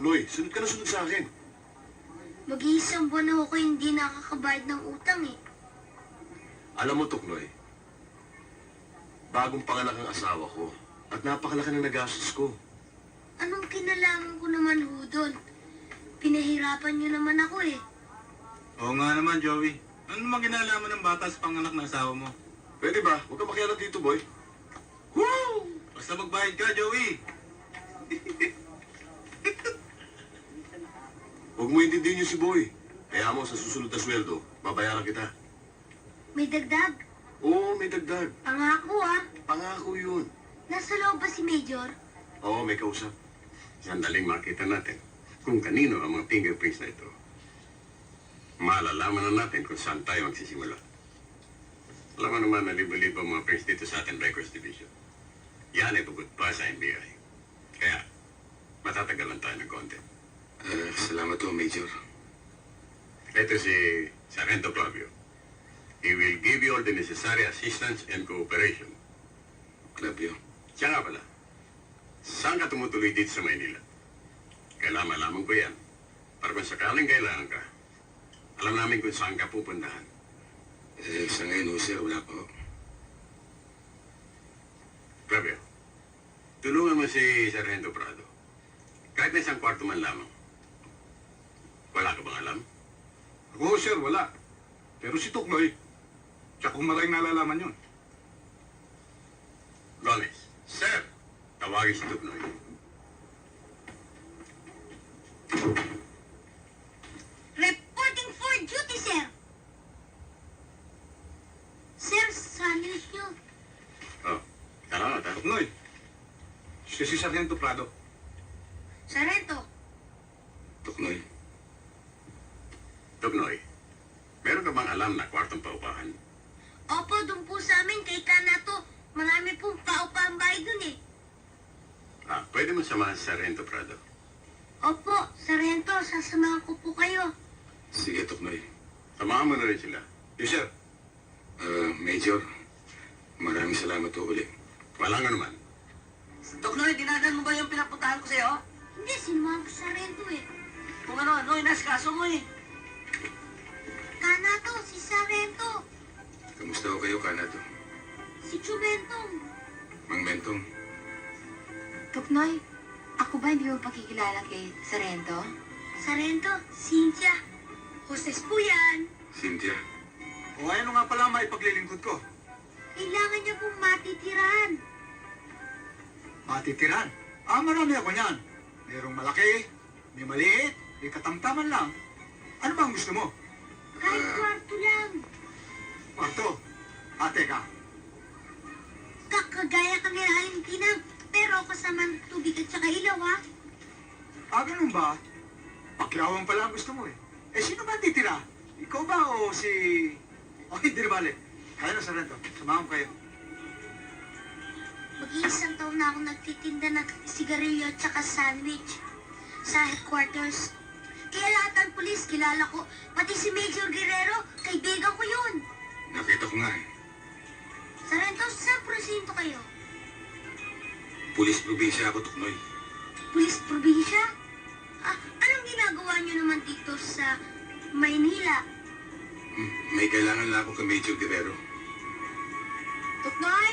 Tuknoy, sunod ka na sunod sa akin. Mag-iisang buwan na ako hindi nakakabayad ng utang eh. Alam mo, Tuknoy, bagong panganak ang asawa ko at napakalaki ng nagastos ko. Anong kinalaman ko naman ho doon? Pinahirapan niyo naman ako eh. Oo nga naman, Joey. Ano naman ginalaman ng bata sa panganak ng asawa mo? Pwede ba? Huwag ka makialam dito, boy. Woo! Basta magbayad ka, Joey. Huwag mo intindihin niyo si Boy. Kaya mo, sa susunod na sweldo, babayaran kita. May dagdag. Oo, may dagdag. Pangako ah. Pangako yun. Nasa loob ba si Major? Oo, may kausap. Sandaling makita natin kung kanino ang mga fingerprints na ito. Malalaman na natin kung saan tayo magsisimula. Alam mo naman na libo-libo ang mga prints dito sa ating Records Division. Yan ay bukod pa sa NBI. Kaya, matatagalan tayo ng konti. Salamat po, Major. Ito si Sargento Clavio. He will give you all the necessary assistance and cooperation. Clavio. Siya nga pala, saan ka tumutuloy dito sa Maynila? Kailangan malaman ko yan. Para kung sakaling kailangan ka, alam namin kung saan ka pupuntahan. Sa ngayon, sir, wala po. Clavio, tulungan mo si Sargento Prado. Kahit na isang kwarto man lamang. Wala ka bang alam? Ako, sir, wala. Pero si Tuknoy, tsaka kung maraming nalalaman yun. Gomez, sir, tawagin si Tuknoy. Reporting for duty, sir. Sir, salit niyo. Oh, salamat ha. Tuknoy, siya si Sargento Prado. Sarento, Tuknoy. Tuknoy, meron ka bang alam na kwartong paupahan? opo, doon po sa amin kay Kanato. Marami pong paupahan bahay doon eh. Pwede mo samahan si Sargento Prado. Opo, Sarento, sasamahan ko po kayo. Sige, Tuknoy. Samahan mo na rin sila. Yes, sir. Major, maraming salamat po ulit. Walang anuman. Tuknoy, dinadaan mo ba yung pinapuntahan ko sa'yo? Hindi, sinamahan ko si Sarento eh. Kung ano-ano, inaskaso mo eh. Kanato, si Sarento. Kamusta ho kayo, Kanato? Si Chumentong. Mang Mentong? Tuknoy, ako ba hindi mo pakikilala kay Sarento? Sarento, Cynthia. Hostess po yan. Cynthia? O ano nga pala ang maipaglilingkod ko? Kailangan niya pong matitirahan. Matitiran. Marami ako niyan. Merong malaki, may maliit, may katamtaman lang. Ano ba ang gusto mo? Kahit kwarto lang. Kwarto. Teka. Kakagaya kami Haling Tinang, pero kasama ng tubig at saka ilaw ha. Ganun ba? Paklawang pala ang gusto mo eh. Sino ba ang titira? Ikaw ba o si... hindi na bale. Kaya na, Sargento. Samahan ko kayo. Mag-iisang taon na ako nagtitinda ng sigarilyo at saka sandwich sa headquarters. Kaya lahat ng pulis kilala ko, pati si Major Guerrero, kaibigan ko yun. Nakita ko nga eh. Sarento, saan presinto kayo? Pulis probinsya ako, Tuknoy. Pulis probinsya? Anong ginagawa niyo naman dito sa Maynila? May kailangan lang ako kay Major Guerrero. Tuknoy,